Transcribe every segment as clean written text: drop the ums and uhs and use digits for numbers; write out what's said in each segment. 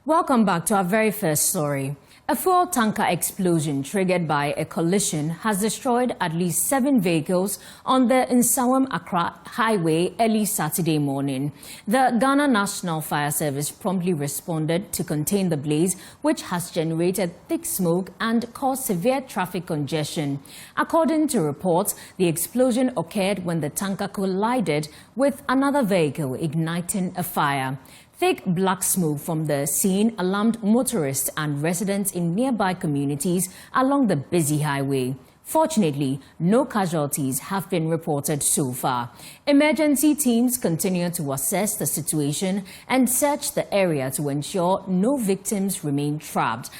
Welcome back to our very first story. A fuel tanker explosion triggered by a collision has destroyed at least 7 vehicles on the Nsawam-Accra highway early Saturday morning. The Ghana National Fire Service promptly responded to contain the blaze, which has generated thick smoke and caused severe traffic congestion. According to reports, the explosion occurred when the tanker collided with another vehicle, igniting a fire. Thick black smoke from the scene alarmed motorists and residents in nearby communities along the busy highway. Fortunately, no casualties have been reported so far. Emergency teams continue to assess the situation and search the area to ensure no victims remain trapped.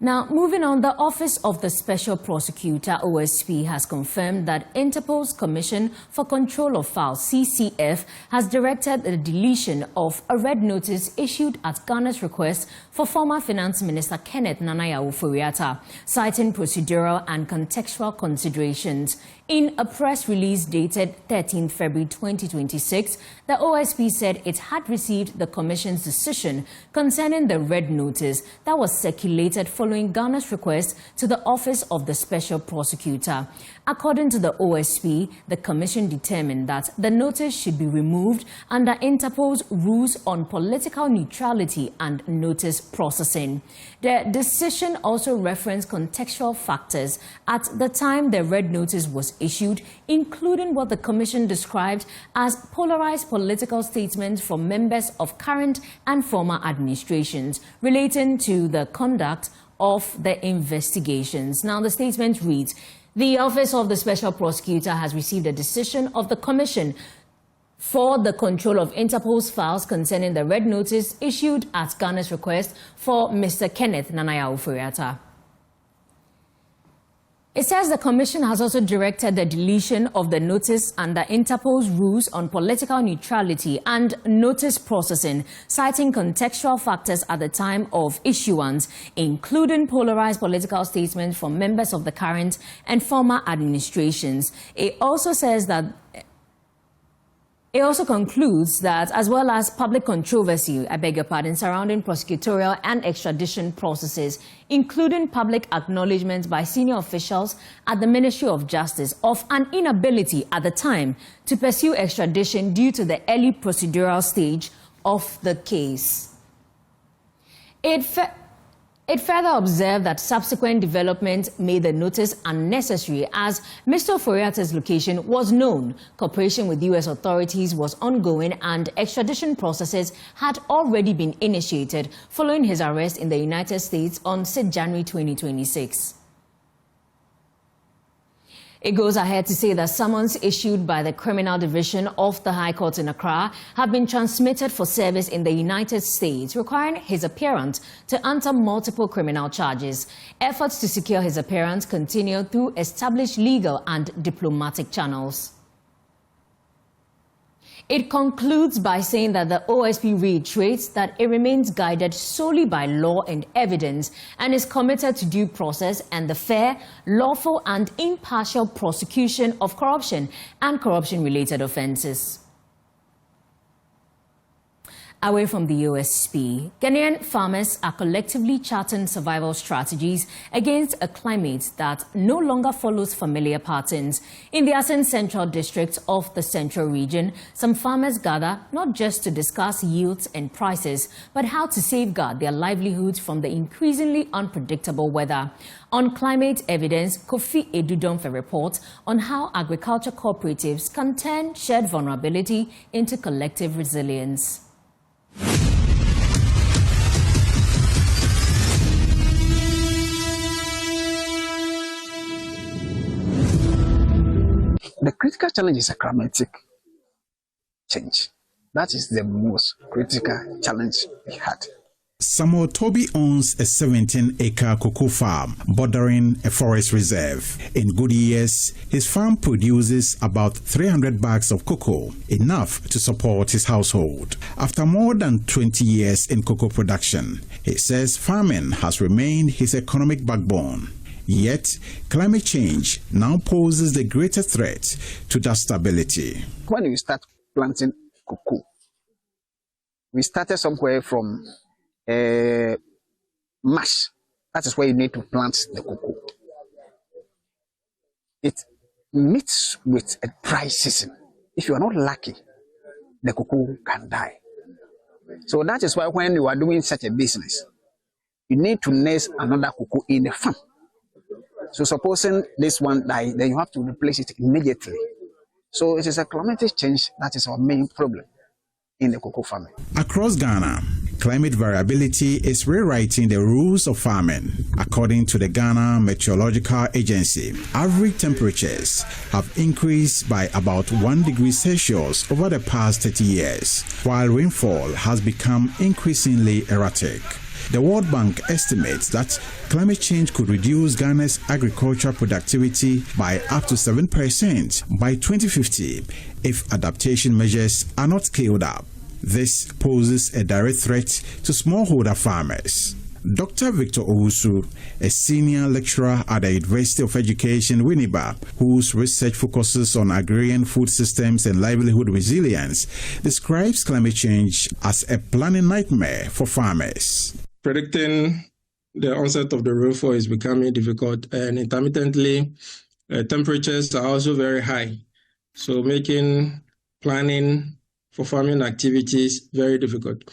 Now, moving on, the Office of the Special Prosecutor, OSP, has confirmed that Interpol's Commission for Control of Files, CCF, has directed the deletion of a red notice issued at Ghana's request for former Finance Minister Kenneth Nana Yawu-Foriata, citing procedural and contextual considerations. In a press release dated 13 February 2026, the OSP said it had received the Commission's decision concerning the red notice that was circulated following Ghana's request to the Office of the Special Prosecutor. According to the OSP, the Commission determined that the notice should be removed under Interpol's rules on political neutrality and notice processing. The decision also referenced contextual factors at the time the red notice was issued, including what the Commission described as polarized political statements from members of current and former administrations relating to the conduct of the investigations. Now, the statement reads, the Office of the Special Prosecutor has received a decision of the Commission for the Control of Interpol's files concerning the red notice issued at Ghana's request for Mr. Kenneth Nana Yawu-Foriata. It says the Commission has also directed the deletion of the notice under Interpol's rules on political neutrality and notice processing, citing contextual factors at the time of issuance, including polarized political statements from members of the current and former administrations. It also says that it also concludes that, as well as public controversy, surrounding prosecutorial and extradition processes, including public acknowledgement by senior officials at the Ministry of Justice of an inability at the time to pursue extradition due to the early procedural stage of the case. It further observed that subsequent development made the notice unnecessary as Mr. Foriata's location was known, cooperation with U.S. authorities was ongoing, and extradition processes had already been initiated following his arrest in the United States on 6 January 2026. It goes ahead to say that summons issued by the Criminal Division of the High Court in Accra have been transmitted for service in the United States, requiring his appearance to answer multiple criminal charges. Efforts to secure his appearance continue through established legal and diplomatic channels. It concludes by saying that the OSP reiterates that it remains guided solely by law and evidence and is committed to due process and the fair, lawful and impartial prosecution of corruption and corruption-related offences. Away from the OSP, Ghanaian farmers are collectively charting survival strategies against a climate that no longer follows familiar patterns. In the Asen Central District of the Central Region, some farmers gather not just to discuss yields and prices, but how to safeguard their livelihoods from the increasingly unpredictable weather. On climate evidence, Kofi Edudonfe reports on how agriculture cooperatives can turn shared vulnerability into collective resilience. The critical challenge is a climatic change. That is the most critical challenge we had. Samuel Toby owns a 17-acre cocoa farm bordering a forest reserve. In good years, his farm produces about 300 bags of cocoa, enough to support his household. After more than 20 years in cocoa production, he says farming has remained his economic backbone. Yet, climate change now poses the greatest threat to that stability. When we start planting cocoa, we started somewhere from March. That is where you need to plant the cocoa. It meets with a dry season. If you are not lucky, the cocoa can die. So that is why when you are doing such a business, you need to nurse another cocoa in the farm. So supposing this one die, then you have to replace it immediately. So it is a climatic change that is our main problem in the cocoa farming. Across Ghana, climate variability is rewriting the rules of farming. According to the Ghana Meteorological Agency, average temperatures have increased by about 1 degree Celsius over the past 30 years, while rainfall has become increasingly erratic. The World Bank estimates that climate change could reduce Ghana's agricultural productivity by up to 7% by 2050 if adaptation measures are not scaled up. This poses a direct threat to smallholder farmers. Dr. Victor Owusu, a senior lecturer at the University of Education, Winneba, whose research focuses on agrarian food systems and livelihood resilience, describes climate change as a planning nightmare for farmers. Predicting the onset of the rainfall is becoming difficult, and intermittently, temperatures are also very high. So making planning for farming activities very difficult.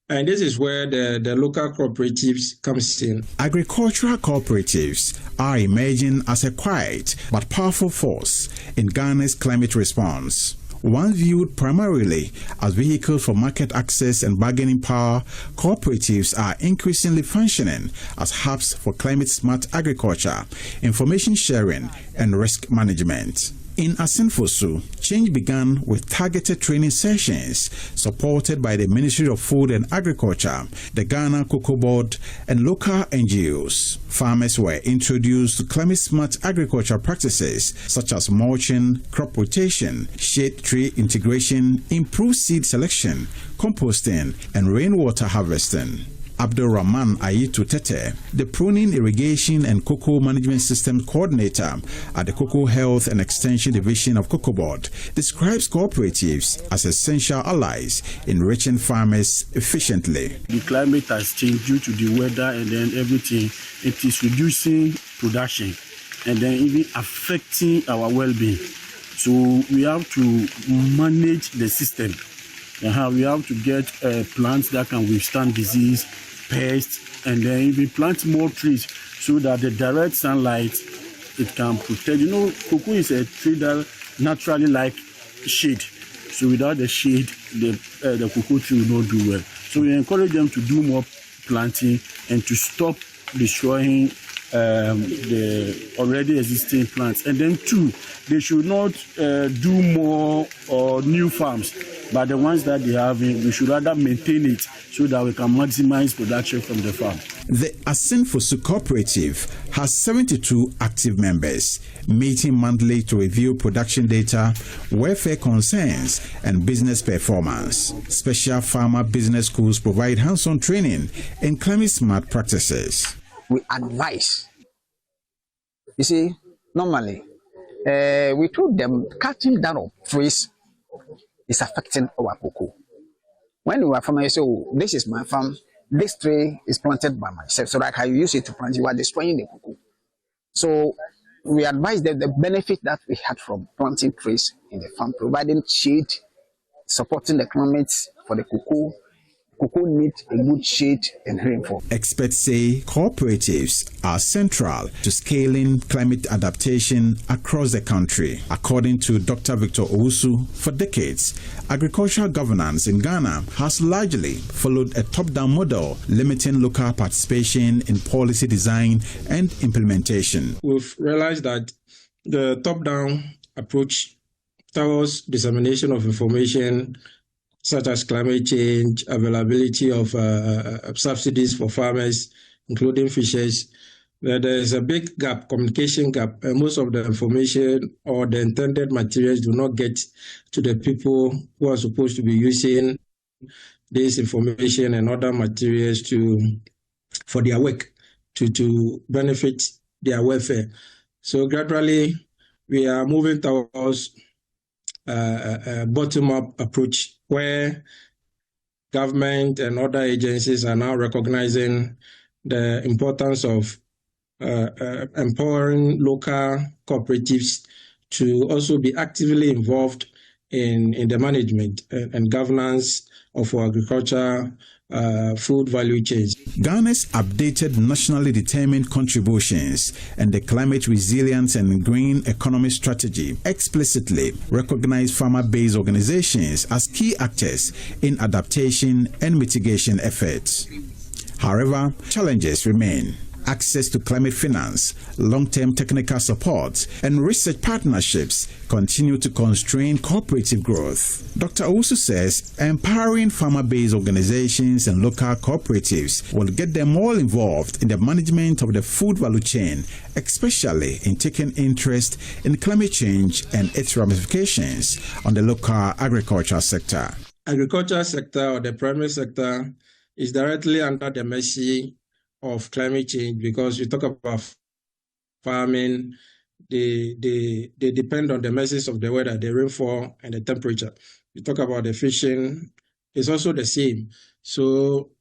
And this is where the local cooperatives comes in. Agricultural cooperatives are emerging as a quiet but powerful force in Ghana's climate response. Once viewed primarily as vehicles for market access and bargaining power, cooperatives are increasingly functioning as hubs for climate-smart agriculture, information sharing, and risk management. In Asenfosu, change began with targeted training sessions supported by the Ministry of Food and Agriculture, the Ghana Cocoa Board, and local NGOs. Farmers were introduced to climate-smart agriculture practices such as mulching, crop rotation, shade tree integration, improved seed selection, composting, and rainwater harvesting. Abdul Rahman Ayitu Tete, the Pruning Irrigation and Cocoa Management Systems Coordinator at the Cocoa Health and Extension Division of Cocoa Board, describes cooperatives as essential allies in reaching farmers efficiently. The climate has changed due to the weather and then everything. It is reducing production and then even affecting our well-being. So we have to manage the system. We have to get plants that can withstand disease, pests, and then even plant more trees so that the direct sunlight, it can protect. You know, cocoa is a tree that naturally like shade. So without the shade, the cocoa tree will not do well. So we encourage them to do more planting and to stop destroying the already existing plants. And then two, they should not do more new farms, but the ones that they have, we should rather maintain it so that we can maximize production from the farm. The Asenfosu Cooperative has 72 active members, meeting monthly to review production data, welfare concerns, and business performance. Special farmer business schools provide hands-on training in climate-smart practices. We advise. You see, normally, we told them cutting down of trees is affecting our cocoa. When you are farmer, you say, oh, this is my farm, this tree is planted by myself, so that I use it to plant, you are destroying the cocoa. So we advise them the benefit that we had from planting trees in the farm, providing shade, supporting the climate for the cocoa. Cocoa needs a good shade and rainfall. Experts say cooperatives are central to scaling climate adaptation across the country. According to Dr. Victor Owusu, for decades, agricultural governance in Ghana has largely followed a top-down model, limiting local participation in policy design and implementation. We've realized that the top-down approach towards dissemination of information such as climate change, availability of subsidies for farmers, including fishers, there is a big gap, communication gap, and most of the information or the intended materials do not get to the people who are supposed to be using this information and other materials for their work to benefit their welfare. So gradually, we are moving towards a bottom-up approach where government and other agencies are now recognizing the importance of empowering local cooperatives to also be actively involved in the management and governance of our agriculture food value chains. Ghana's updated nationally determined contributions and the climate resilience and green economy strategy explicitly recognize farmer-based organizations as key actors in adaptation and mitigation efforts. However, challenges remain. Access to climate finance, long-term technical support, and research partnerships continue to constrain cooperative growth. Dr. Owusu says empowering farmer-based organizations and local cooperatives will get them all involved in the management of the food value chain, especially in taking interest in climate change and its ramifications on the local agricultural sector. Agriculture sector or the primary sector is directly under the mercy of climate change because we talk about farming, they depend on the mercies of the weather, the rainfall and the temperature. We talk about the fishing, it's also the same. So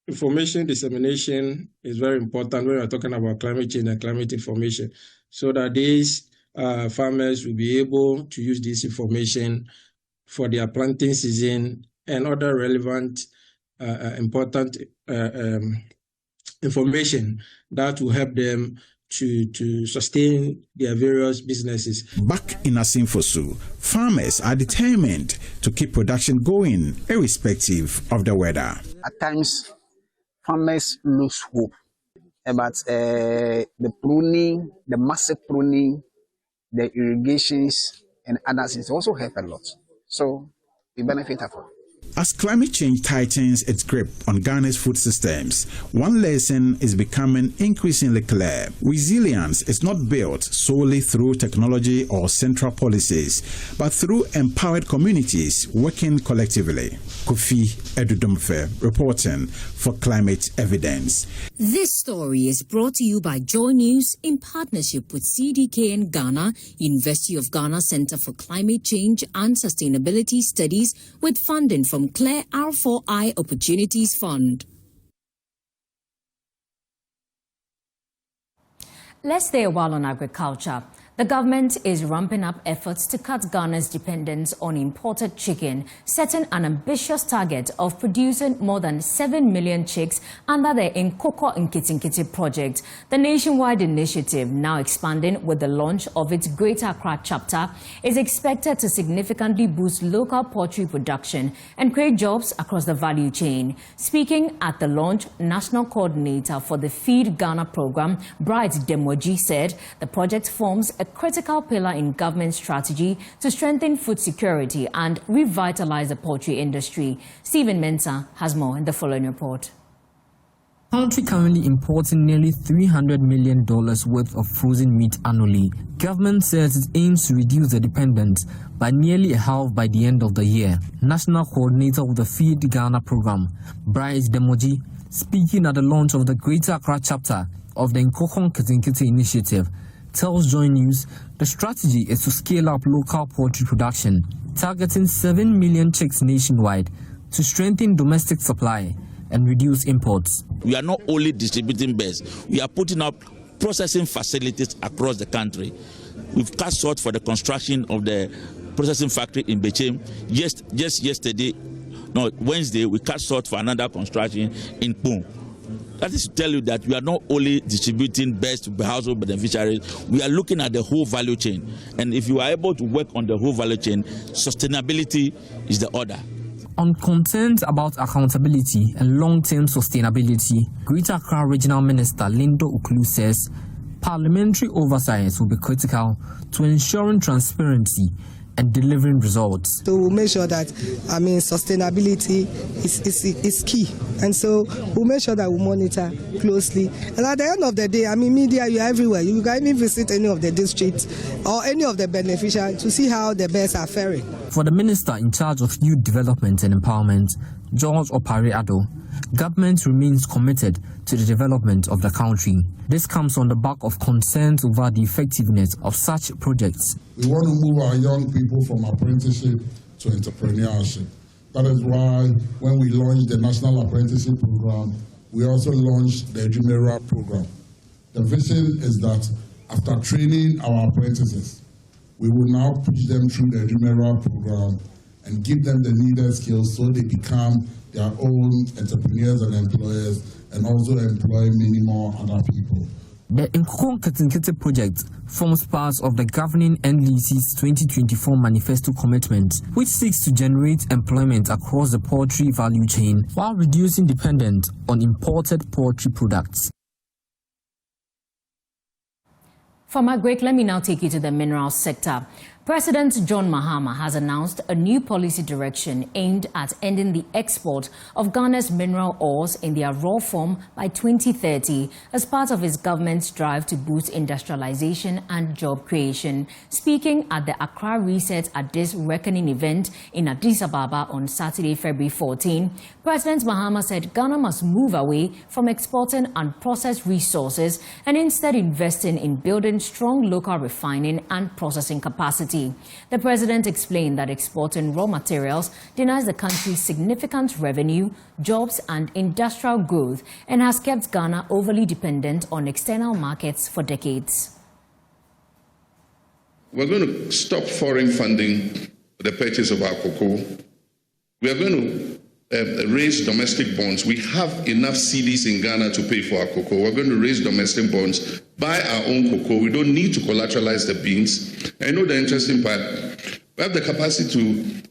information dissemination is very important when we're talking about climate change and climate information, so that these farmers will be able to use this information for their planting season and other relevant, important information that will help them to sustain their various businesses. Back in Asimfosu, farmers are determined to keep production going irrespective of the weather. At times, farmers lose hope about the pruning, the massive pruning, the irrigations, and other things also help a lot. So we benefit from it. As climate change tightens its grip on Ghana's food systems, one lesson is becoming increasingly clear. Resilience is not built solely through technology or central policies, but through empowered communities working collectively. Kofi Edudomfe reporting for Climate Evidence. This story is brought to you by JoyNews in partnership with CDK in Ghana, University of Ghana Center for Climate Change and Sustainability Studies, with funding from Claire R4I Opportunities Fund. Let's stay a while on agriculture. The government is ramping up efforts to cut Ghana's dependence on imported chicken, setting an ambitious target of producing more than 7 million chicks under the Nkoko Nkitinkiti project. The nationwide initiative, now expanding with the launch of its Greater Accra chapter, is expected to significantly boost local poultry production and create jobs across the value chain. Speaking at the launch, National Coordinator for the Feed Ghana program, Bright Demoji, said the project forms a critical pillar in government strategy to strengthen food security and revitalize the poultry industry. Stephen Mensah has more in the following report. Poultry currently importing nearly $300 million worth of frozen meat annually. Government says it aims to reduce the dependence by nearly a half by the end of the year. National Coordinator of the Feed Ghana program, Bright Demoji, speaking at the launch of the Greater Accra chapter of the Nkoko Nkitinkiti initiative, tells JoyNews the strategy is to scale up local poultry production, targeting 7 million chicks nationwide to strengthen domestic supply and reduce imports. We are not only distributing birds, we are putting up processing facilities across the country. We've cut short for the construction of the processing factory in Bechem. Wednesday, we cut short for another construction in Pung. That is to tell you that we are not only distributing birds to household beneficiaries, we are looking at the whole value chain. And if you are able to work on the whole value chain, sustainability is the order. On concerns about accountability and long-term sustainability, Greater Accra Regional Minister Lindo Uklu says parliamentary oversight will be critical to ensuring transparency and delivering results. So we'll make sure that, sustainability is key. And so we'll make sure that we monitor closely. And at the end of the day, media, you're everywhere. You can even visit any of the districts or any of the beneficiaries to see how the birds are faring. For the minister in charge of youth development and empowerment, George Opare Ado, government remains committed to the development of the country. This comes on the back of concerns over the effectiveness of such projects. We want to move our young people from apprenticeship to entrepreneurship. That is why when we launched the National Apprenticeship Program, we also launched the Jumera Program. The vision is that after training our apprentices, we will now push them through the Jumera Program and give them the needed skills so they become their own entrepreneurs and employers and also employ many more other people. The Nkukong Ketinkete project forms part of the governing NDC's 2024 manifesto commitment, which seeks to generate employment across the poultry value chain while reducing dependence on imported poultry products. From our break, let me now take you to the minerals sector. President John Mahama has announced a new policy direction aimed at ending the export of Ghana's mineral ores in their raw form by 2030 as part of his government's drive to boost industrialization and job creation. Speaking at the Accra Reset at this reckoning event in Addis Ababa on Saturday, February 14, President Mahama said Ghana must move away from exporting unprocessed resources and instead investing in building strong local refining and processing capacity. The president explained that exporting raw materials denies the country significant revenue, jobs and industrial growth and has kept Ghana overly dependent on external markets for decades. We're going to stop foreign funding for the purchase of our cocoa. We are going to raise domestic bonds. We have enough cedis in Ghana to pay for our cocoa. We're going to raise domestic bonds, buy our own cocoa. We don't need to collateralize the beans. I know the interesting part. We have the capacity to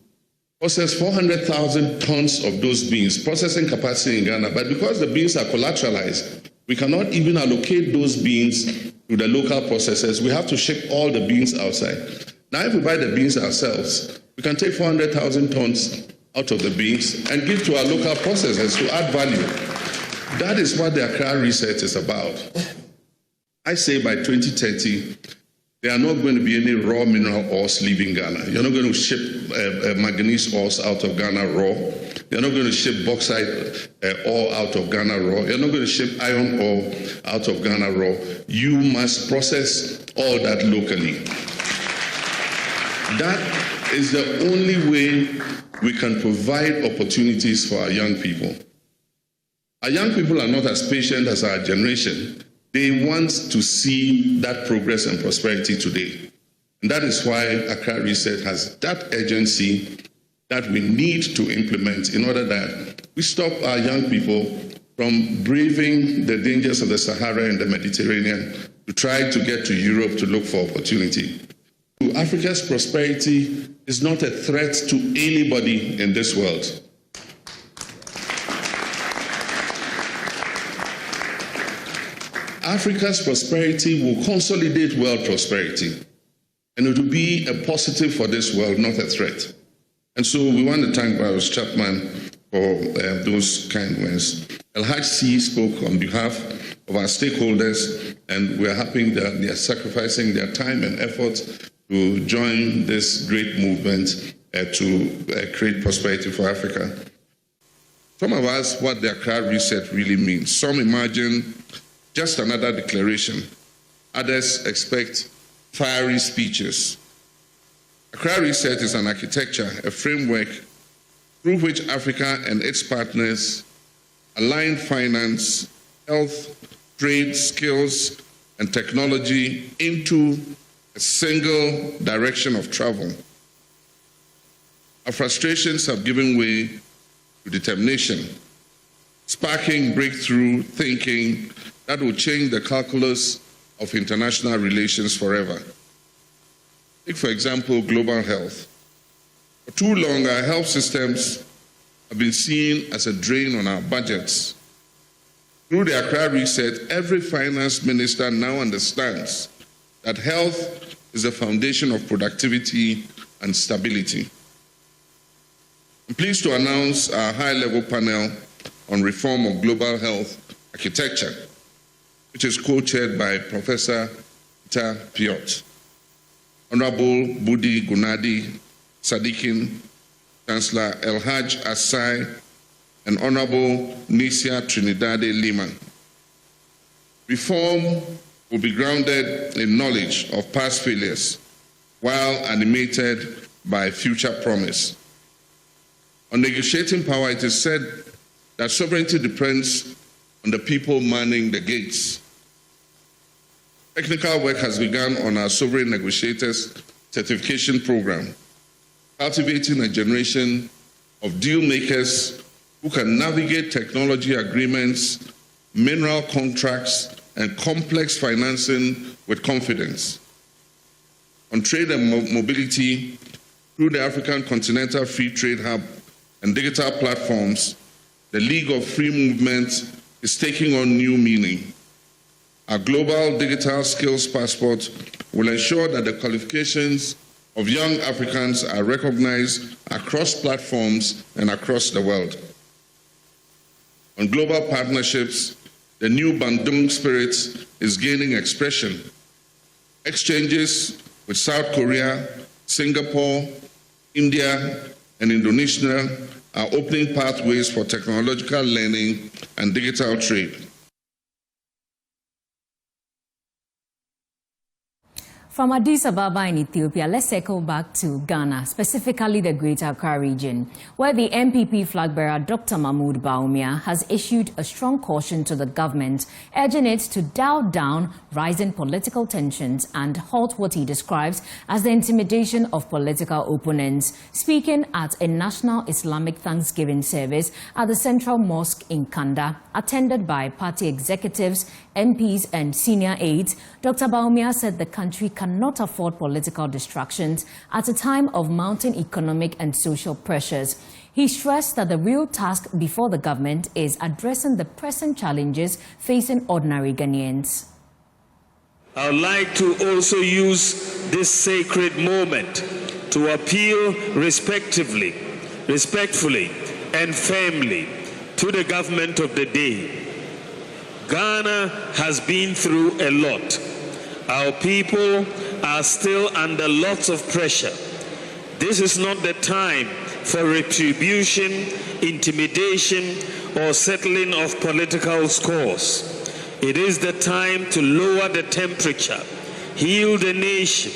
process 400,000 tons of those beans, processing capacity in Ghana. But because the beans are collateralized, we cannot even allocate those beans to the local processors. We have to ship all the beans outside. Now, if we buy the beans ourselves, we can take 400,000 tons out of the beans and give to our local processors to add value. That is what the Accra Reset is about. I say by 2030, there are not going to be any raw mineral ores leaving Ghana. You're not going to ship manganese ores out of Ghana raw. You're not going to ship bauxite ore out of Ghana raw. You're not going to ship iron ore out of Ghana raw. You must process all that locally. That is the only way we can provide opportunities for our young people. Our young people are not as patient as our generation. They want to see that progress and prosperity today. And that is why Accra Reset has that urgency that we need to implement in order that we stop our young people from braving the dangers of the Sahara and the Mediterranean to try to get to Europe to look for opportunity. Africa's prosperity is not a threat to anybody in this world. Africa's prosperity will consolidate world prosperity, and it will be a positive for this world, not a threat. And so we want to thank Barros Chapman for those kind words. El-Haj C spoke on behalf of our stakeholders, and we're happy that they are sacrificing their time and effort to join this great movement to create prosperity for Africa. Some of us, what the Accra Reset really means. Some imagine just another declaration. Others expect fiery speeches. Accra Reset is an architecture, a framework through which Africa and its partners align finance, health, trade, skills, and technology into a single direction of travel. Our frustrations have given way to determination, sparking breakthrough thinking that will change the calculus of international relations forever. Take, for example, global health. For too long, our health systems have been seen as a drain on our budgets. Through the Accra Reset, every finance minister now understands that health is the foundation of productivity and stability. I'm pleased to announce our high-level panel on reform of global health architecture, which is co-chaired by Professor Peter Piot, Honorable Budi Gunadi Sadikin, Chancellor El-Haj Asai, and Honorable Nisia Trinidade Lima. Reform will be grounded in knowledge of past failures while animated by future promise. On negotiating power, it is said that sovereignty depends on the people manning the gates. Technical work has begun on our Sovereign Negotiators Certification Program, cultivating a generation of deal makers who can navigate technology agreements, mineral contracts, and complex financing with confidence. On trade and mobility, through the African Continental Free Trade Hub and digital platforms, the League of Free Movement is taking on new meaning. Our global digital skills passport will ensure that the qualifications of young Africans are recognized across platforms and across the world. On global partnerships, the new Bandung spirit is gaining expression. Exchanges with South Korea, Singapore, India, and Indonesia are opening pathways for technological learning and digital trade. From Addis Ababa in Ethiopia, let's circle back to Ghana, specifically the Greater Accra region, where the MPP flag bearer Dr. Mahmoud Bawumia has issued a strong caution to the government, urging it to dial down rising political tensions and halt what he describes as the intimidation of political opponents. Speaking at a National Islamic Thanksgiving service at the Central Mosque in Kanda, attended by party executives, MPs and senior aides, Dr. Bawumia said the country cannot afford political distractions at a time of mounting economic and social pressures. He stressed that the real task before the government is addressing the pressing challenges facing ordinary Ghanaians. I would like to also use this sacred moment to appeal respectfully and firmly to the government of the day. Ghana has been through a lot. Our people are still under lots of pressure. This is not the time for retribution, intimidation, or settling of political scores. It is the time to lower the temperature, heal the nation,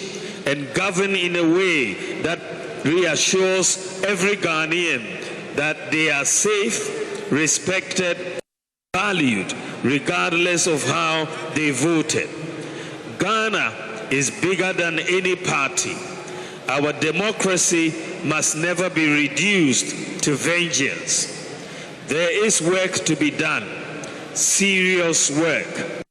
and govern in a way that reassures every Ghanaian that they are safe, respected, valued, regardless of how they voted. Ghana is bigger than any party. Our democracy must never be reduced to vengeance. There is work to be done, serious work.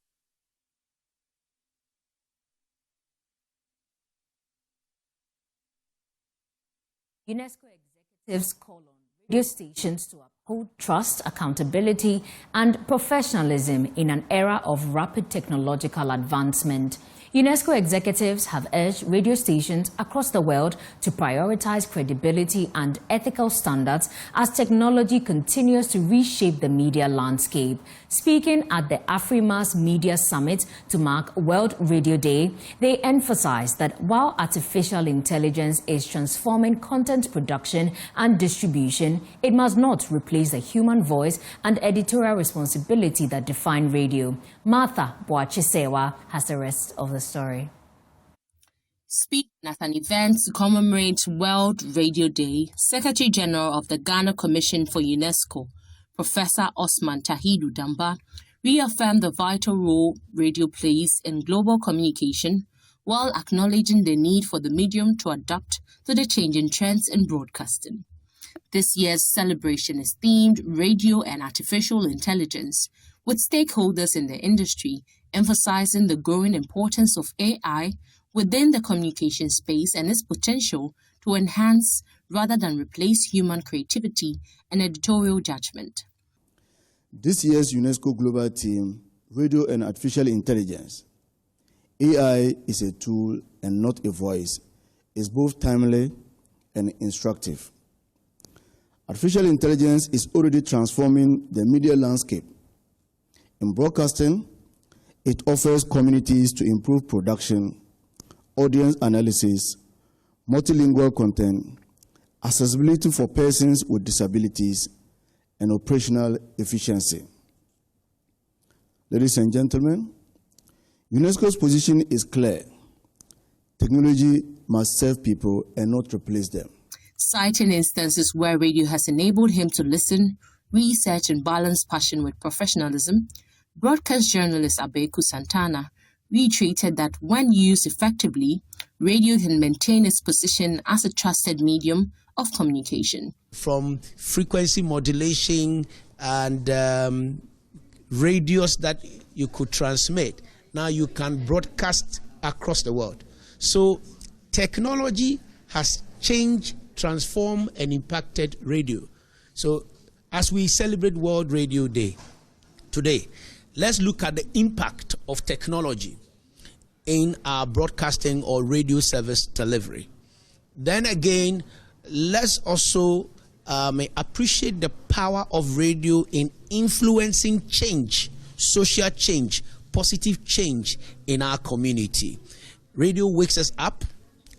UNESCO executives call on radio stations to uphold trust, accountability, and professionalism in an era of rapid technological advancement. UNESCO executives have urged radio stations across the world to prioritize credibility and ethical standards as technology continues to reshape the media landscape. Speaking at the Afrima's Media Summit to mark World Radio Day, they emphasized that while artificial intelligence is transforming content production and distribution, it must not replace the human voice and editorial responsibility that define radio. Martha Boachisewa has the rest of the story. Speaking at an event to commemorate World Radio Day, Secretary General of the Ghana Commission for UNESCO, Professor Osman Tahidu Damba, reaffirmed the vital role radio plays in global communication while acknowledging the need for the medium to adapt to the changing trends in broadcasting. This year's celebration is themed Radio and Artificial Intelligence, with stakeholders in the industry emphasizing the growing importance of AI within the communication space and its potential to enhance rather than replace human creativity and editorial judgment. This year's UNESCO Global Theme, Radio and Artificial Intelligence, AI is a tool and not a voice, is both timely and instructive. Artificial intelligence is already transforming the media landscape. In broadcasting, it offers communities to improve production, audience analysis, multilingual content, accessibility for persons with disabilities, and operational efficiency. Ladies and gentlemen, UNESCO's position is clear. Technology must serve people and not replace them. Citing instances where radio has enabled him to listen, research, and balance passion with professionalism, broadcast journalist Abeku Santana reiterated that when used effectively, radio can maintain its position as a trusted medium of communication. From frequency modulation and radios that you could transmit, now you can broadcast across the world. So technology has changed, transformed, and impacted radio. So as we celebrate World Radio Day today, let's look at the impact of technology in our broadcasting or radio service delivery. Then again, let's also appreciate the power of radio in influencing change, social change, positive change in our community. Radio wakes us up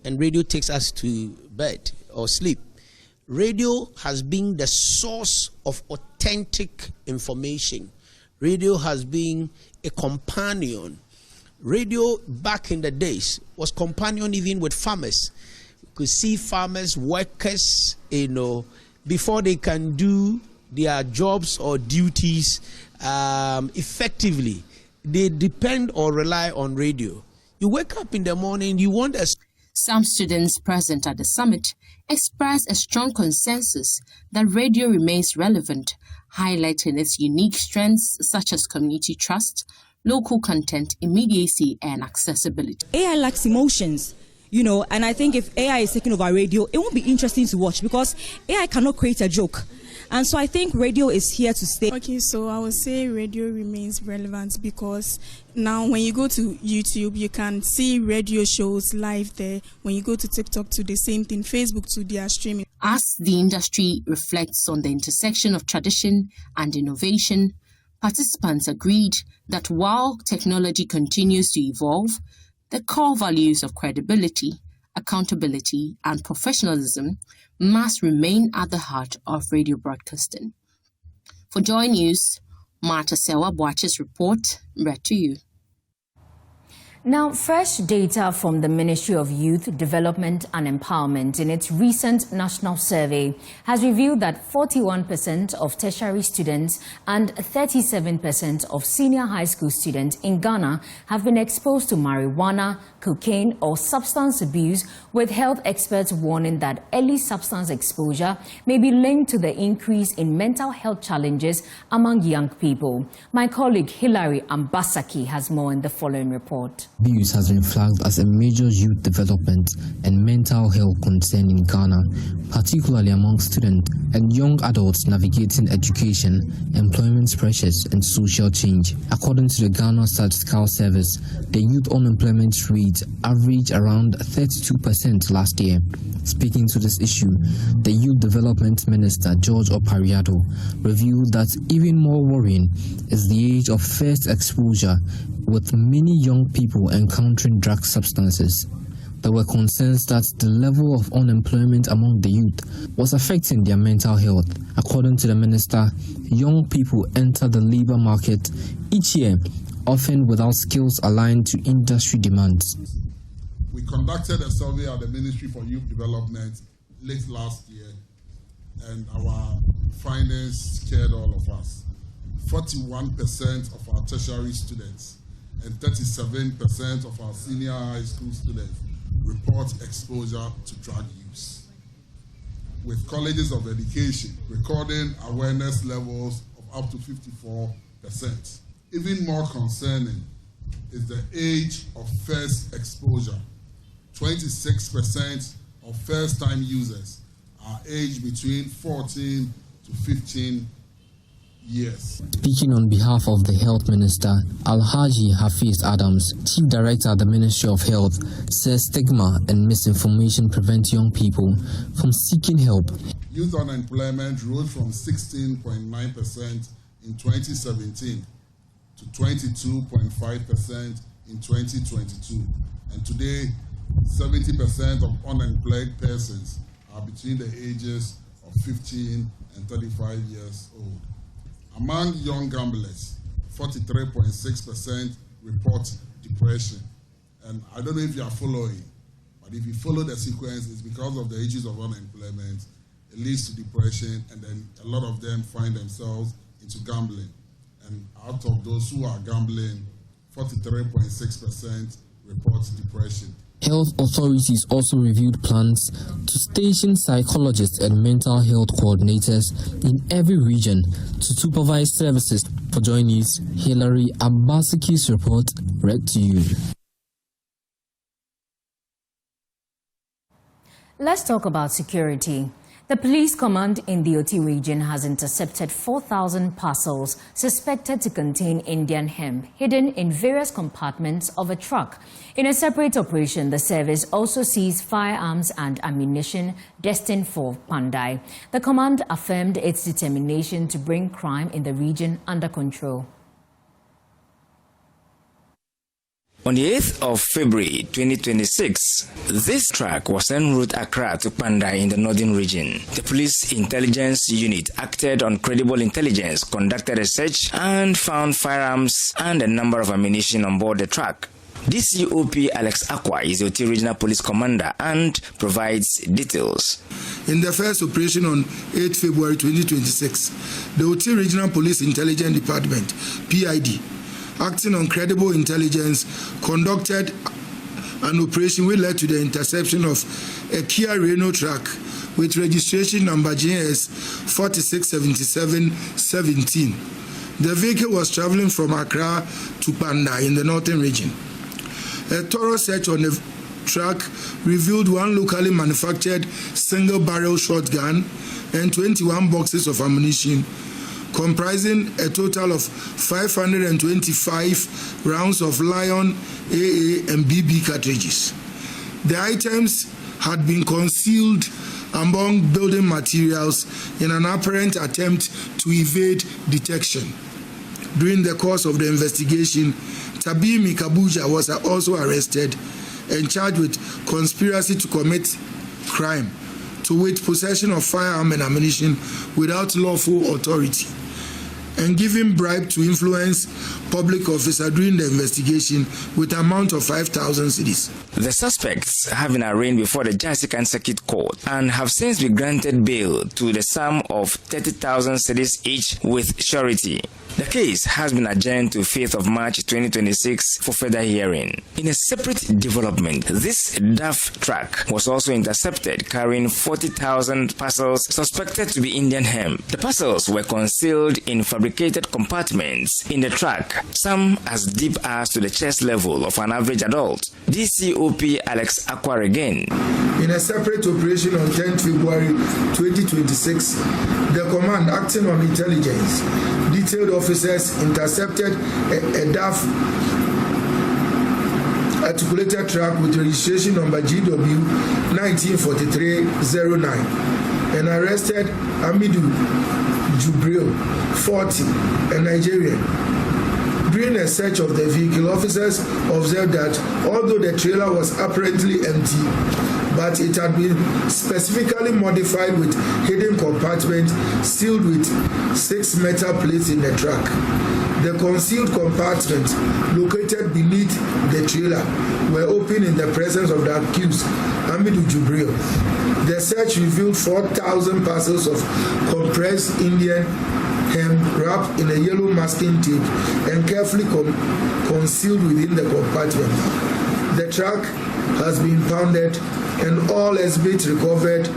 and radio takes us to bed or sleep. Radio has been the source of authentic information. Radio has been a companion. Radio back in the days was companion even with farmers. You could see farmers, workers, before they can do their jobs or duties effectively, they depend or rely on radio. You wake up in the morning, you want a... Some students present at the summit expressed a strong consensus that radio remains relevant, highlighting its unique strengths such as community trust, local content, immediacy, and accessibility. AI lacks emotions, and I think if AI is taking over radio, it won't be interesting to watch because AI cannot create a joke. And so I think radio is here to stay. Okay, so I would say radio remains relevant because now when you go to YouTube, you can see radio shows live there. When you go to TikTok, to the same thing, Facebook, to their streaming. As the industry reflects on the intersection of tradition and innovation, participants agreed that while technology continues to evolve, the core values of credibility, accountability, and professionalism must remain at the heart of radio broadcasting. For Joy News, Marta Sewa-Boache's report, read to you. Now, fresh data from the Ministry of Youth Development and Empowerment in its recent national survey has revealed that 41% of tertiary students and 37% of senior high school students in Ghana have been exposed to marijuana, cocaine, or substance abuse, with health experts warning that early substance exposure may be linked to the increase in mental health challenges among young people. My colleague Hilary Ambasaki has more in the following report. Abuse has been flagged as a major youth development and mental health concern in Ghana, particularly among students and young adults navigating education, employment pressures, and social change. According to the Ghana Statistical Service, the youth unemployment rate averaged around 32% last year. Speaking to this issue, the Youth Development Minister, George Opariado, revealed that even more worrying is the age of first exposure, with many young people encountering drug substances. There were concerns that the level of unemployment among the youth was affecting their mental health. According to the minister, young people enter the labor market each year, often without skills aligned to industry demands. We conducted a survey at the Ministry for Youth Development late last year, and our findings scared all of us. 41% of our tertiary students and 37% of our senior high school students report exposure to drug use, with colleges of education recording awareness levels of up to 54%. Even more concerning is the age of first exposure. 26% of first-time users are aged between 14 to 15 years. Speaking on behalf of the Health Minister, Alhaji Hafiz Adams, Chief Director at the Ministry of Health, says stigma and misinformation prevent young people from seeking help. Youth unemployment rose from 16.9% in 2017 to 22.5% in 2022. And today, 70% of unemployed persons are between the ages of 15 and 35 years old. Among young gamblers, 43.6% report depression. And I don't know if you are following, but if you follow the sequence, it's because of the issues of unemployment. It leads to depression, and then a lot of them find themselves into gambling. And out of those who are gambling, 43.6% report depression. Health authorities also reviewed plans to station psychologists and mental health coordinators in every region to supervise services. For JoyNews, Hilary Abasiki's report read to you. Let's talk about security. The police command in the Oti region has intercepted 4,000 parcels suspected to contain Indian hemp hidden in various compartments of a truck. In a separate operation, the service also seized firearms and ammunition destined for Pandai. The command affirmed its determination to bring crime in the region under control. On the 8th of February 2026, this truck was en route Accra to Pandai in the northern region. The police intelligence unit acted on credible intelligence, conducted a search, and found firearms and a number of ammunition on board the truck. DCOP Alex Akwa is the Oti Regional Police Commander and provides details. In the first operation on 8 February 2026, the Oti Regional Police Intelligence Department, PID, acting on credible intelligence, conducted an operation which led to the interception of a Kia Renault truck with registration number JS 467717. The vehicle was traveling from Accra to Pandai in the northern region. A thorough search on the truck revealed one locally manufactured single-barrel shotgun and 21 boxes of ammunition, comprising a total of 525 rounds of Lion, AA, and BB cartridges. The items had been concealed among building materials in an apparent attempt to evade detection. During the course of the investigation, Tabimi Kabuja was also arrested and charged with conspiracy to commit crime, to wit, possession of firearm and ammunition without lawful authority, and giving bribe to influence public officer during the investigation with an amount of 5,000 cedis. The suspects have been arraigned before the Jasikan Circuit Court and have since been granted bail to the sum of 30,000 cedis each with surety. The case has been adjourned to 5th of March 2026 for further hearing. In a separate development, this DAF truck was also intercepted carrying 40,000 parcels suspected to be Indian hemp. The parcels were concealed in fabricated compartments in the truck, some as deep as to the chest level of an average adult. DCOP Alex Akwa again. In a separate operation on 10th February 2026, the command acting on intelligence, detailed officers intercepted a DAF articulated truck with registration number GW 194309 and arrested Amidu Jubril, 40, a Nigerian. During a search of the vehicle, officers observed that although the trailer was apparently empty, but it had been specifically modified with hidden compartments sealed with 6 metal plates in the truck. The concealed compartments located beneath the trailer were opened in the presence of the accused, Amidu Jubril. The search revealed 4,000 parcels of compressed Indian hemp wrapped in a yellow masking tape and carefully concealed within the compartment. The truck has been impounded and all exhibits recovered,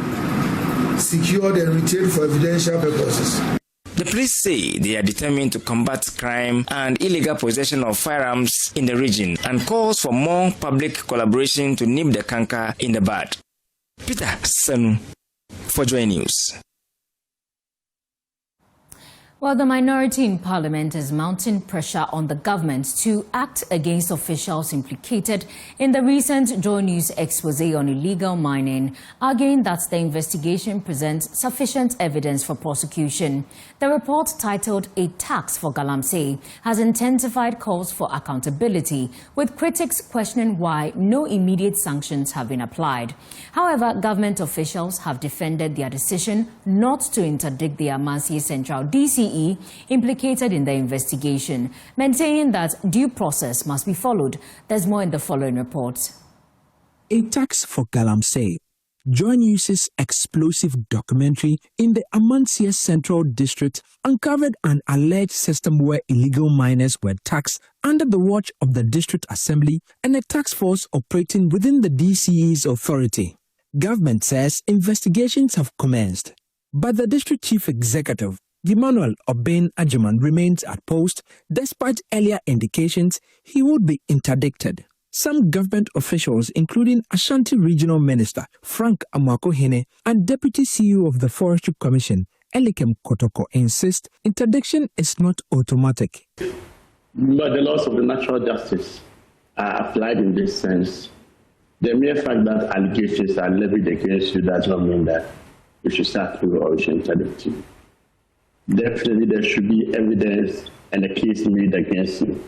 secured and retained for evidential purposes. The police say they are determined to combat crime and illegal possession of firearms in the region and calls for more public collaboration to nip the canker in the bud. Peter Sanu for JoyNews. Well, the minority in Parliament is mounting pressure on the government to act against officials implicated in the recent JoyNews expose on illegal mining, arguing that the investigation presents sufficient evidence for prosecution. The report, titled "A Tax for Galamsey," has intensified calls for accountability, with critics questioning why no immediate sanctions have been applied. However, government officials have defended their decision not to interdict the Amansie Central DCE implicated in the investigation, maintaining that due process must be followed. There's more in the following report. A Tax for Galamsey, JoyNews' explosive documentary in the Amansie Central District, uncovered an alleged system where illegal miners were taxed under the watch of the District Assembly and a task force operating within the DCE's authority. Government says investigations have commenced, but the District Chief Executive, Emmanuel Obin Ajiman, remains at post despite earlier indications he would be interdicted. Some government officials, including Ashanti Regional Minister Frank Amakohene and Deputy CEO of the Forestry Commission, Elikem Kotoko, insist interdiction is not automatic. But the laws of the natural justice are applied in this sense. The mere fact that allegations are levied against you does not mean that you should start through or you should interdict you. Definitely there should be evidence and a case made against you.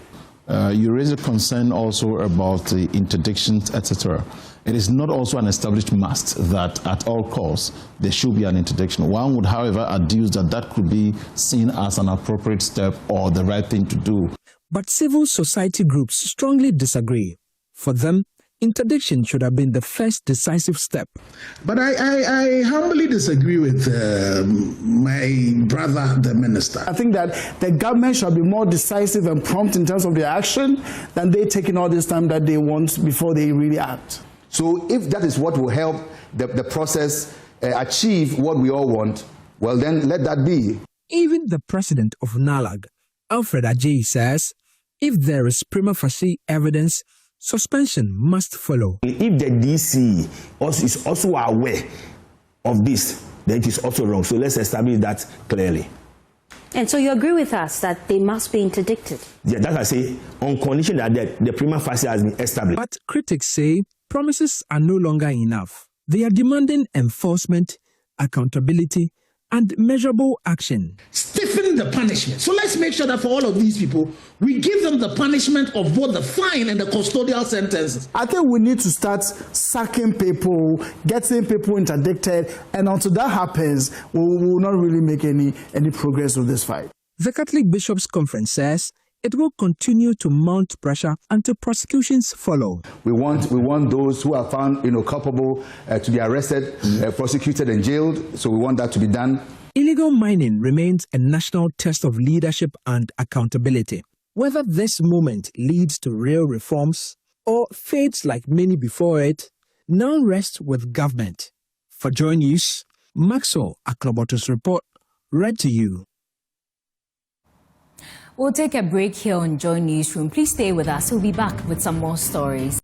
You raise a concern also about the interdictions, etc. It is not also an established must that at all costs there should be an interdiction. One would, however, adduce that that could be seen as an appropriate step or the right thing to do. But civil society groups strongly disagree. For them, interdiction should have been the first decisive step. But I humbly disagree with my brother, the minister. I think that the government should be more decisive and prompt in terms of their action than they taking all this time that they want before they really act. So if that is what will help the process achieve what we all want, well then let that be. Even the president of NALAG, Alfred Ajayi, says if there is prima facie evidence, suspension must follow. If the DC is also aware of this, then it is also wrong. So let's establish that clearly. And so you agree with us that they must be interdicted? Yeah, that's what I say, on condition that the prima facie has been established. But critics say promises are no longer enough. They are demanding enforcement, accountability, and measurable action. Stiffen the punishment. So let's make sure that for all of these people, we give them the punishment of both the fine and the custodial sentences. I think we need to start sacking people, getting people interdicted, and until that happens, we will not really make any progress with this fight. The Catholic Bishops' Conference says it will continue to mount pressure until prosecutions follow. We want those who are found culpable to be arrested, prosecuted and jailed. So we want that to be done. Illegal mining remains a national test of leadership and accountability. Whether this moment leads to real reforms or fades like many before it, now rests with government. For JoyNews, Maxwell Akloboto's report, read to you. We'll take a break here on JoyNews Room. Please stay with us. We'll be back with some more stories.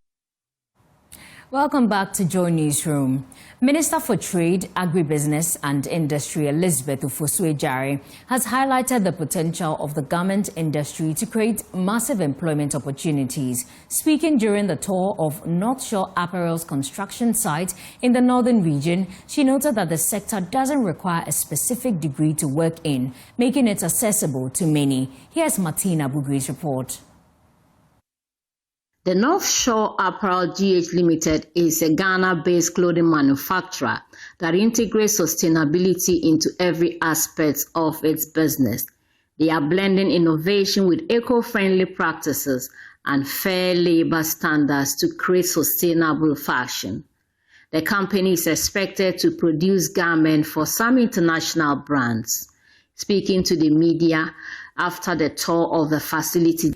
Welcome back to JoyNews Room. Minister for Trade, Agribusiness and Industry Elizabeth Ufosue-Jare has highlighted the potential of the garment industry to create massive employment opportunities. Speaking during the tour of North Shore Apparel's construction site in the northern region, she noted that the sector doesn't require a specific degree to work in, making it accessible to many. Here's Martina Bugri's report. The North Shore Apparel GH Limited is a Ghana-based clothing manufacturer that integrates sustainability into every aspect of its business. They are blending innovation with eco-friendly practices and fair labor standards to create sustainable fashion. The company is expected to produce garments for some international brands. Speaking to the media after the tour of the facility,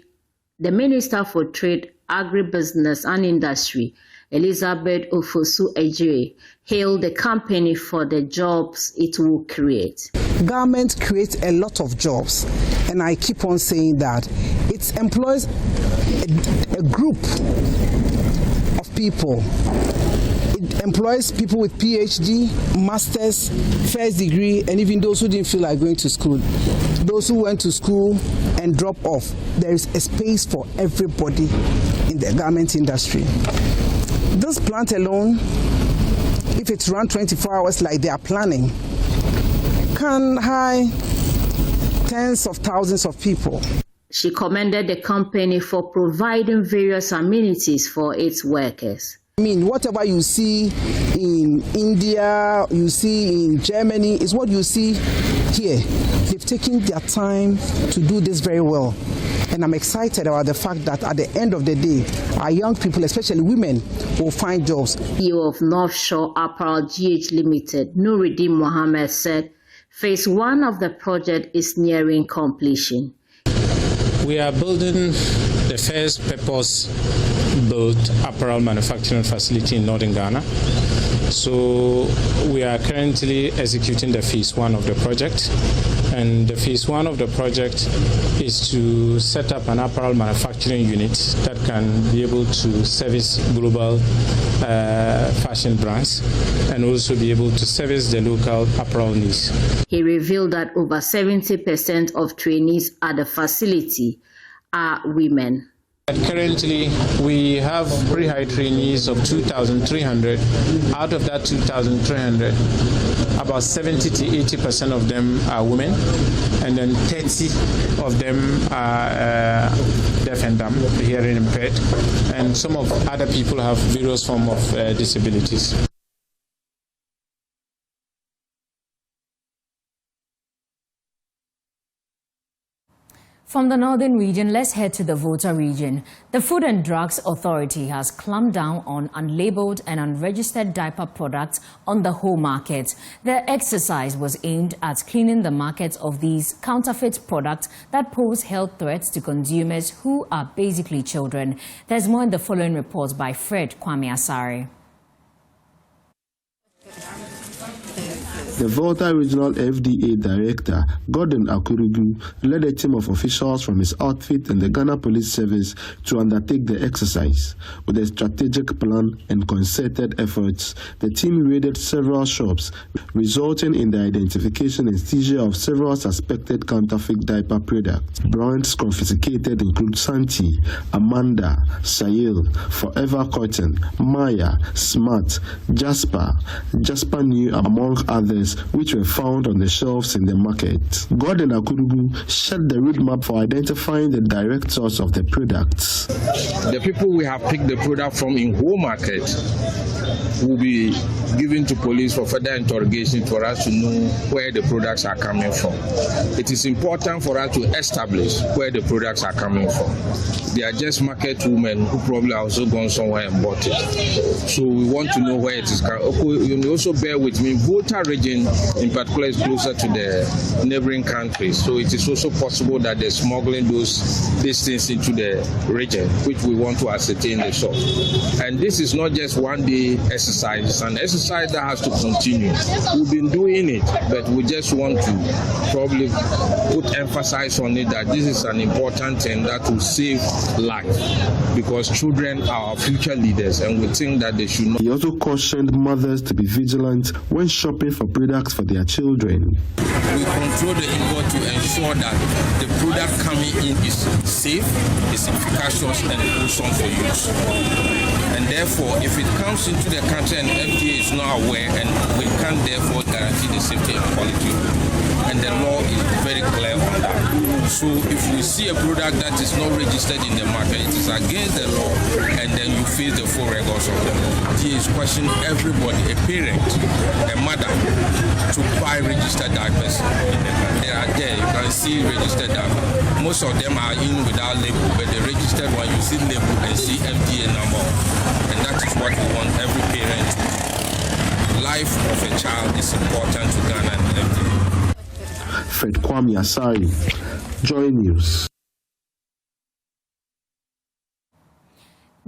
the Minister for Trade, Agribusiness and Industry, Elizabeth Ufosue-Jare, hailed the company for the jobs it will create. Garments create a lot of jobs, and I keep on saying that. It employs a group of people. employs people with PhD, masters, first degree, and even those who didn't feel like going to school. Those who went to school and dropped off. There is a space for everybody in the garment industry. This plant alone, if it's run 24 hours like they are planning, can hire tens of thousands of people. She commended the company for providing various amenities for its workers. I mean, whatever you see in India, you see in Germany, is what you see here. They've taken their time to do this very well. And I'm excited about the fact that at the end of the day, our young people, especially women, will find jobs. CEO of North Shore Apparel GH Limited, Nuruddin Mohammed, said phase 1 of the project is nearing completion. We are building the first purpose-built apparel manufacturing facility in northern Ghana. So we are currently executing the phase 1 of the project. And the phase 1 of the project is to set up an apparel manufacturing unit that can be able to service global fashion brands and also be able to service the local apparel needs. He revealed that over 70% of trainees at the facility are women. Currently, we have pre-hire trainees of 2,300. Out of that 2,300, about 70 to 80% of them are women, and then 30 of them are deaf and dumb, hearing impaired, and some of other people have various forms of disabilities. From the northern region, let's head to the Volta region. The Food and Drugs Authority has clamped down on unlabeled and unregistered diaper products on the whole market. The exercise was aimed at cleaning the markets of these counterfeit products that pose health threats to consumers who are basically children. There's more in the following report by Fred Kwame-Asare. The Volta Regional FDA Director, Gordon Akurugu, led a team of officials from his outfit and the Ghana Police Service to undertake the exercise. With a strategic plan and concerted efforts, the team raided several shops, resulting in the identification and seizure of several suspected counterfeit diaper products. Brands confiscated include Santi, Amanda, Sayil, Forever Cotton, Maya, Smart, Jasper New, among others, which were found on the shelves in the market. Gordon Akurugu shared the roadmap for identifying the direct source of the products. The people we have picked the product from in whole market will be given to police for further interrogation for us to know where the products are coming from. It is important for us to establish where the products are coming from. They are just market women who probably also gone somewhere and bought it. So we want to know where it is coming. You also bear with me, Volta region in particular is closer to the neighboring countries. So it is also possible that they're smuggling these things into the region, which we want to ascertain the source. And this is not just one day exercise, it's an exercise that has to continue. We've been doing it, but we just want to probably put emphasis on it that this is an important thing that will save life, because children are our future leaders and we think that they should not. He also cautioned mothers to be vigilant when shopping for products for their children. We control the import to ensure that the product coming in is safe, is efficacious and wholesome for use. And therefore, if it comes into the country and FDA is not aware, and we can't therefore guarantee the safety and quality, and the law is very clear on that. So if we see a product that is not registered in the market, it is against the law, and then you face the full records of the law. He is questioning everybody, a parent, a mother, to buy registered diapers. They are there, you can see registered diapers. Most of them are in without label, but the registered one, you see label and see FDA number. And that is what we want every parent to do. Life of a child is important to Ghana and FDA. Fred Kwame-Asare, Joy News.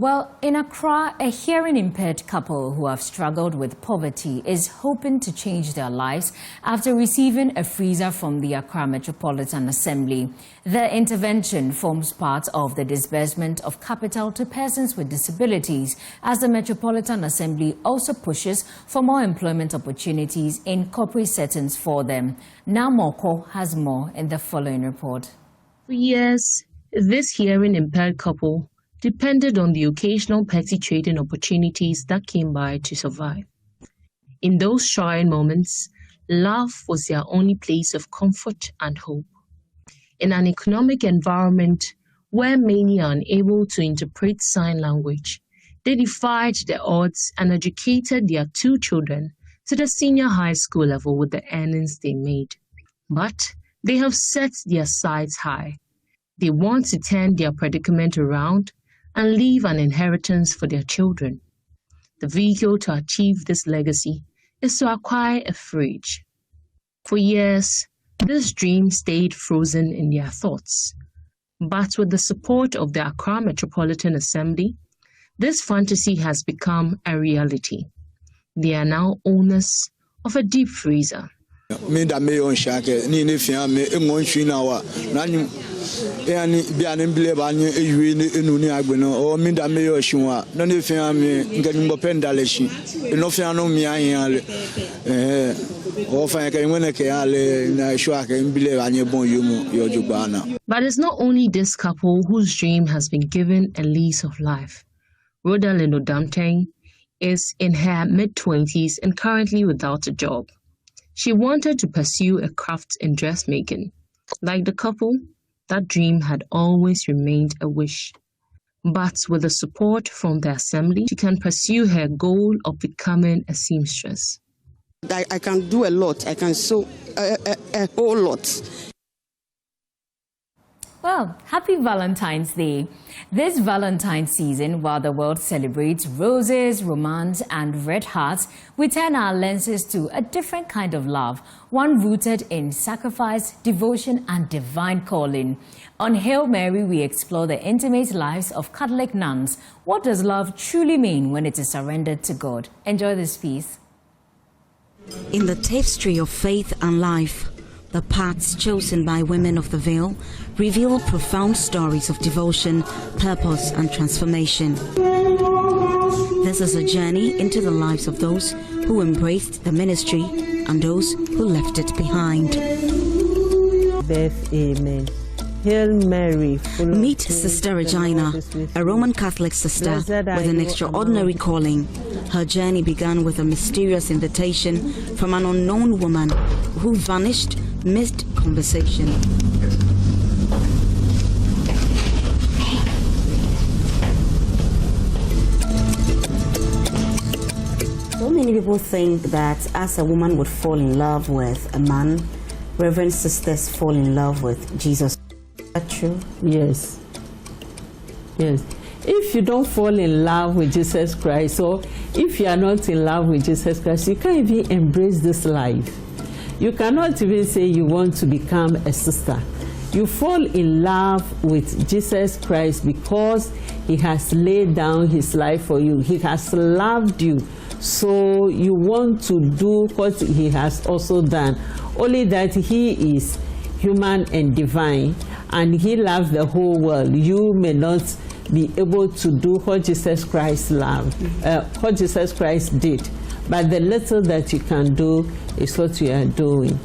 Well, in Accra, a hearing-impaired couple who have struggled with poverty is hoping to change their lives after receiving a freezer from the Accra Metropolitan Assembly. The intervention forms part of the disbursement of capital to persons with disabilities, as the Metropolitan Assembly also pushes for more employment opportunities in corporate settings for them. Namoko has more in the following report. For years, this hearing-impaired couple depended on the occasional petty trading opportunities that came by to survive. In those trying moments, love was their only place of comfort and hope. In an economic environment where many are unable to interpret sign language, they defied the odds and educated their 2 children to the senior high school level with the earnings they made. But they have set their sights high. They want to turn their predicament around and leave an inheritance for their children. The vehicle to achieve this legacy is to acquire a fridge. For years, this dream stayed frozen in their thoughts. But with the support of the Accra Metropolitan Assembly, this fantasy has become a reality. They are now owners of a deep freezer. But it's not only this couple whose dream has been given a lease of life. Rodalyn Odamteng is in her mid-20s and currently without a job. She wanted to pursue a craft in dressmaking. Like the couple, that dream had always remained a wish. But with the support from the assembly, she can pursue her goal of becoming a seamstress. I can do a lot. I can sew a whole lot. Well, happy Valentine's Day. This Valentine's season, while the world celebrates roses, romance, and red hearts, we turn our lenses to a different kind of love, one rooted in sacrifice, devotion, and divine calling. On Hail Mary, we explore the intimate lives of Catholic nuns. What does love truly mean when it is surrendered to God? Enjoy this piece. In the tapestry of faith and life, the paths chosen by women of the veil reveal profound stories of devotion, purpose, and transformation. This is a journey into the lives of those who embraced the ministry and those who left it behind. Amen. Hail Mary, full Meet Sister Regina, a Roman Catholic sister with an extraordinary calling. Her journey began with a mysterious invitation from an unknown woman who vanished mid-conversation. So many people think that as a woman would fall in love with a man, Reverend sisters fall in love with Jesus. Is that true? Yes. Yes. If you don't fall in love with Jesus Christ, or if you are not in love with Jesus Christ, you can't even embrace this life. You cannot even say you want to become a sister. You fall in love with Jesus Christ because he has laid down his life for you. He has loved you. So you want to do what he has also done. Only that he is human and divine, and he loves the whole world. You may not be able to do what Jesus Christ loved, what Jesus Christ did. But the little that you can do is what you are doing.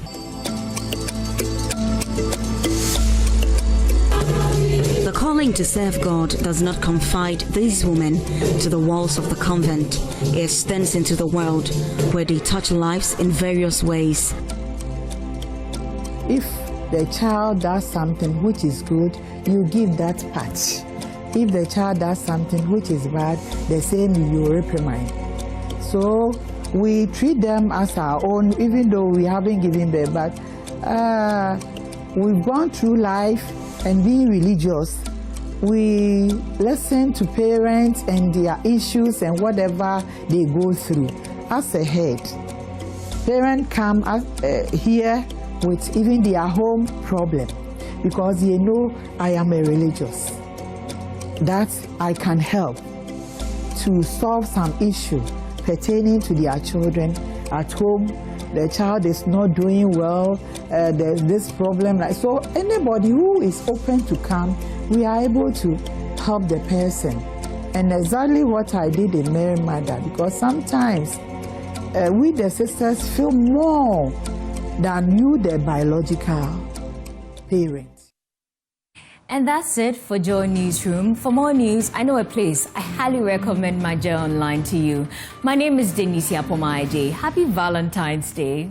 The calling to serve God does not confine these women to the walls of the convent. It extends into the world, where they touch lives in various ways. If the child does something which is good, you give that patch. If the child does something which is bad, the same you reprimand. So we treat them as our own, even though we haven't given birth, but we've gone through life and being religious. We listen to parents and their issues and whatever they go through. As a head, parents come here with even their home problem, because they know I am a religious, that I can help. to solve some issue pertaining to their children at home. The child is not doing well, there's this problem. So anybody who is open to come, we are able to help the person. And exactly what I did in Mary Mother, because sometimes we the sisters feel more than you the biological parents. And that's it for Joy Newsroom. For more news, I know a place. I highly recommend my Joy Online to you. My name is Denise Apomaide. Happy Valentine's Day.